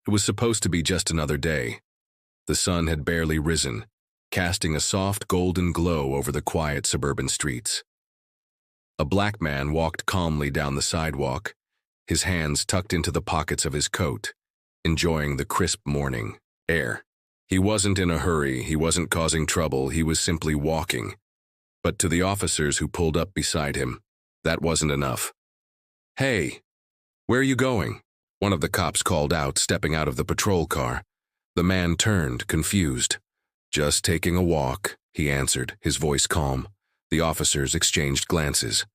It was supposed to be just another day. The sun had barely risen, casting a soft golden glow over the quiet suburban streets. A black man walked calmly down the sidewalk, his hands tucked into the pockets of his coat, enjoying the crisp morning air. He wasn't in a hurry, he wasn't causing trouble, he was simply walking. But to the officers who pulled up beside him, that wasn't enough. "Hey, where are you going?" one of the cops called out, stepping out of the patrol car. The man turned, confused. "Just taking a walk," he answered, his voice calm. The officers exchanged glances.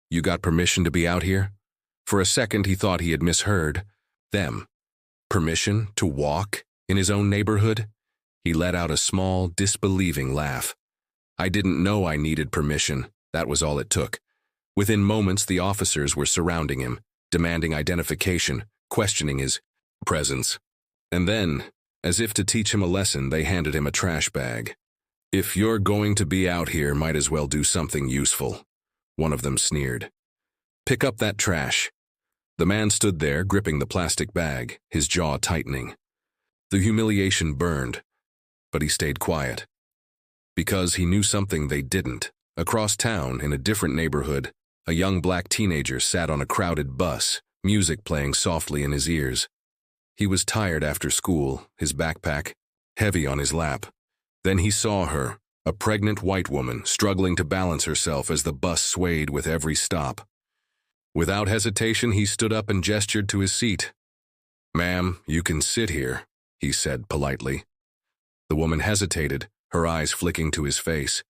"You got permission to be out here?" For a second he thought he had misheard. Them. Permission to walk in his own neighborhood? He let out a small, disbelieving laugh. "I didn't know I needed permission. That was all it took." Within moments, the officers were surrounding him, demanding identification, questioning his presence. And then, as if to teach him a lesson, they handed him a trash bag. "If you're going to be out here, might as well do something useful," one of them sneered. "Pick up that trash." The man stood there, gripping the plastic bag, his jaw tightening. The humiliation burned, but he stayed quiet. Because he knew something they didn't. Across town, in a different neighborhood, a young black teenager sat on a crowded bus, music playing softly in his ears. He was tired after school, his backpack heavy on his lap. Then he saw her, a pregnant white woman, struggling to balance herself as the bus swayed with every stop. Without hesitation, he stood up and gestured to his seat. "Ma'am, you can sit here," he said politely. The woman hesitated, her eyes flicking to his face.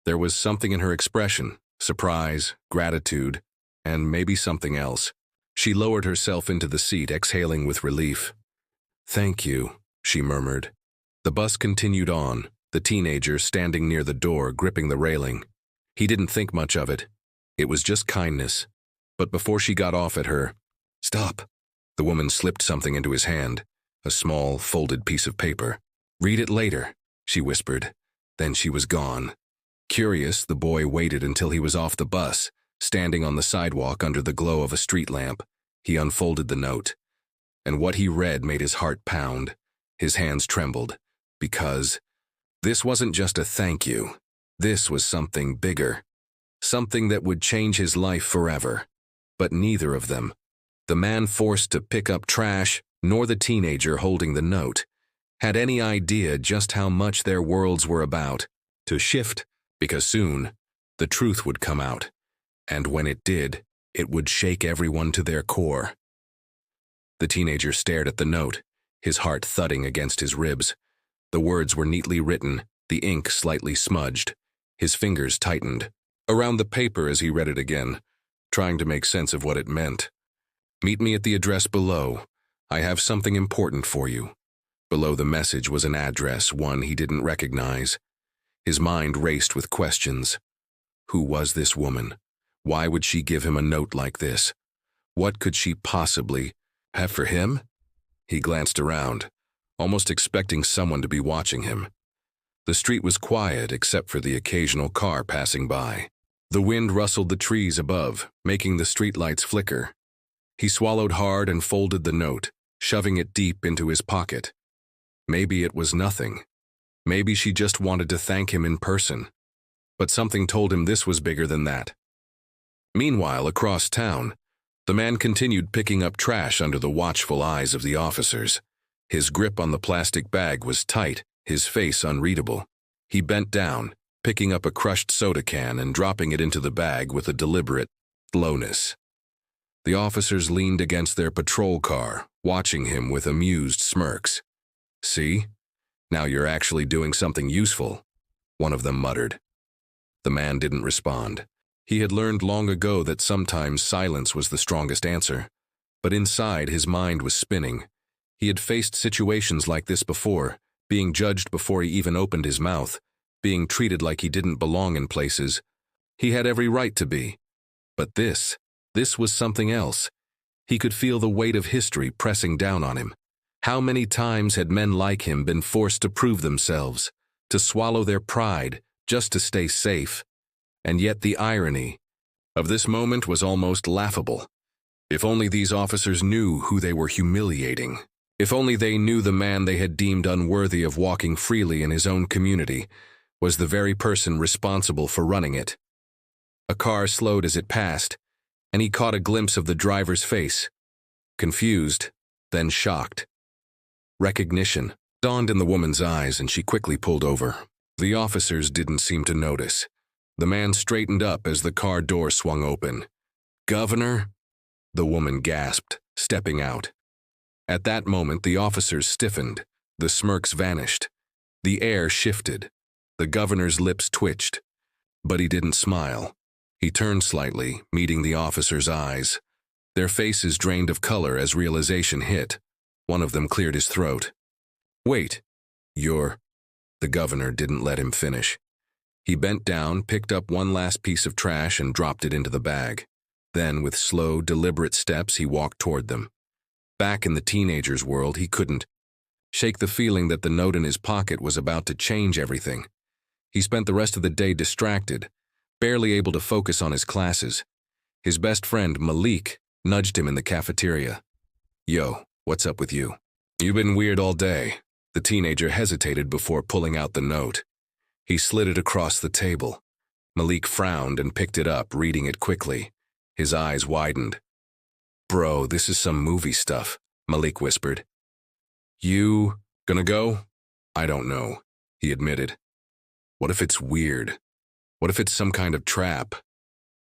There was something in her expression, surprise, gratitude, and maybe something else. She lowered herself into the seat, exhaling with relief. "Thank you," she murmured. The bus continued on, the teenager standing near the door, gripping the railing. He didn't think much of it. It was just kindness. But before she got off at her, "Stop." The woman slipped something into his hand, a small, folded piece of paper. "Read it later," she whispered. Then she was gone. Curious, the boy waited until he was off the bus, standing on the sidewalk under the glow of a street lamp. He unfolded the note. And what he read made his heart pound. His hands trembled. Because this wasn't just a thank you. This was something bigger. Something that would change his life forever. But neither of them, the man forced to pick up trash, nor the teenager holding the note, had any idea just how much their worlds were about to shift, because soon the truth would come out. And when it did, it would shake everyone to their core. The teenager stared at the note, his heart thudding against his ribs. The words were neatly written, the ink slightly smudged. His fingers tightened around the paper as he read it again, trying to make sense of what it meant. "Meet me at the address below. I have something important for you." Below the message was an address, one he didn't recognize. His mind raced with questions. Who was this woman? Why would she give him a note like this? What could she possibly have for him? He glanced around, almost expecting someone to be watching him. The street was quiet except for the occasional car passing by. The wind rustled the trees above, making the streetlights flicker. He swallowed hard and folded the note, shoving it deep into his pocket. Maybe it was nothing. Maybe she just wanted to thank him in person. But something told him this was bigger than that. Meanwhile, across town, the man continued picking up trash under the watchful eyes of the officers. His grip on the plastic bag was tight, his face unreadable. He bent down, picking up a crushed soda can and dropping it into the bag with a deliberate slowness. The officers leaned against their patrol car, watching him with amused smirks. "See? Now you're actually doing something useful," one of them muttered. The man didn't respond. He had learned long ago that sometimes silence was the strongest answer. But inside, his mind was spinning. He had faced situations like this before, being judged before he even opened his mouth, being treated like he didn't belong in places. He had every right to be. But this was something else. He could feel the weight of history pressing down on him. How many times had men like him been forced to prove themselves, to swallow their pride just to stay safe? And yet the irony of this moment was almost laughable. If only these officers knew who they were humiliating. If only they knew the man they had deemed unworthy of walking freely in his own community was the very person responsible for running it. A car slowed as it passed, and he caught a glimpse of the driver's face. Confused, then shocked. Recognition dawned in the woman's eyes, and she quickly pulled over. The officers didn't seem to notice. The man straightened up as the car door swung open. "Governor?" the woman gasped, stepping out. At that moment, the officers stiffened. The smirks vanished. The air shifted. The governor's lips twitched. But he didn't smile. He turned slightly, meeting the officers' eyes. Their faces drained of color as realization hit. One of them cleared his throat. "Wait, you're—" The governor didn't let him finish. He bent down, picked up one last piece of trash and dropped it into the bag. Then, with slow, deliberate steps, he walked toward them. Back in the teenager's world, he couldn't shake the feeling that the note in his pocket was about to change everything. He spent the rest of the day distracted, barely able to focus on his classes. His best friend, Malik, nudged him in the cafeteria. "Yo, what's up with you? You've been weird all day." The teenager hesitated before pulling out the note. He slid it across the table. Malik frowned and picked it up, reading it quickly. His eyes widened. "Bro, this is some movie stuff," Malik whispered. "You gonna go?" "I don't know," he admitted. "What if it's weird? What if it's some kind of trap?"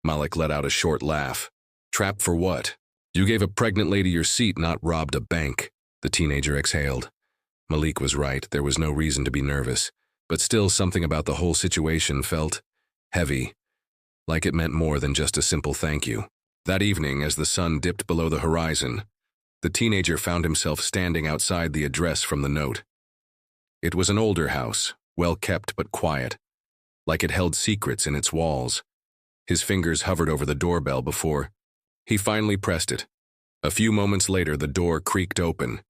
Malik let out a short laugh. "Trap for what? You gave a pregnant lady your seat, not robbed a bank," the teenager exhaled. Malik was right, there was no reason to be nervous, but still something about the whole situation felt heavy, like it meant more than just a simple thank you. That evening, as the sun dipped below the horizon, the teenager found himself standing outside the address from the note. It was an older house, well kept but quiet, like it held secrets in its walls. His fingers hovered over the doorbell before he finally pressed it. A few moments later, the door creaked open,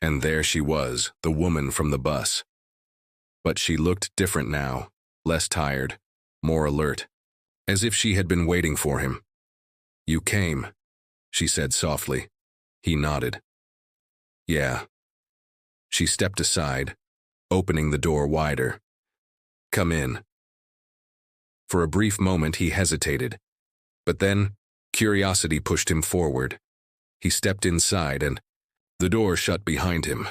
and there she was, the woman from the bus. But she looked different now, less tired, more alert, as if she had been waiting for him. "You came," she said softly. He nodded. "Yeah." She stepped aside, opening the door wider. "Come in." For a brief moment he hesitated, but then curiosity pushed him forward. He stepped inside and the door shut behind him.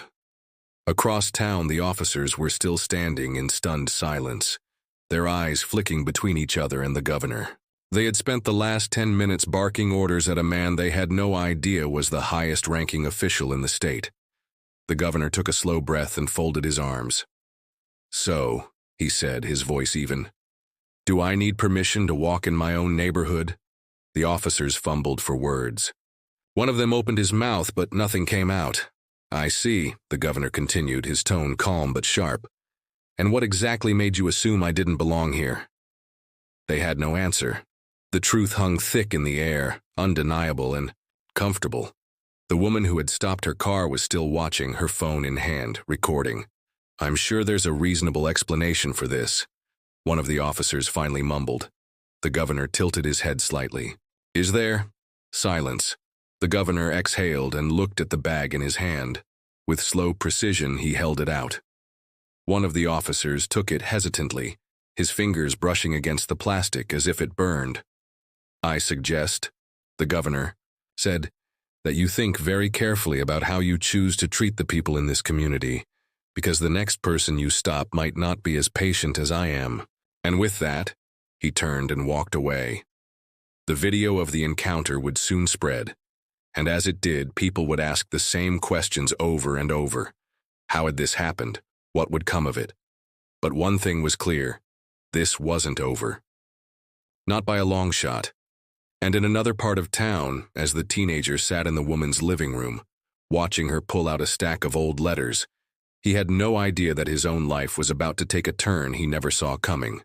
Across town, the officers were still standing in stunned silence, their eyes flicking between each other and the governor. They had spent the last 10 minutes barking orders at a man they had no idea was the highest-ranking official in the state. The governor took a slow breath and folded his arms. "So," he said, his voice even, "do I need permission to walk in my own neighborhood?" The officers fumbled for words. One of them opened his mouth, but nothing came out. "I see," the governor continued, his tone calm but sharp. "And what exactly made you assume I didn't belong here?" They had no answer. The truth hung thick in the air, undeniable and comfortable. The woman who had stopped her car was still watching, her phone in hand, recording. "I'm sure there's a reasonable explanation for this," one of the officers finally mumbled. The governor tilted his head slightly. "Is there?" Silence. The governor exhaled and looked at the bag in his hand. With slow precision, he held it out. One of the officers took it hesitantly, his fingers brushing against the plastic as if it burned. "I suggest," the governor said, "that you think very carefully about how you choose to treat the people in this community, because the next person you stop might not be as patient as I am." And with that, he turned and walked away. The video of the encounter would soon spread, and as it did, people would ask the same questions over and over. How had this happened? What would come of it? But one thing was clear. This wasn't over. Not by a long shot. And in another part of town, as the teenager sat in the woman's living room, watching her pull out a stack of old letters, he had no idea that his own life was about to take a turn he never saw coming.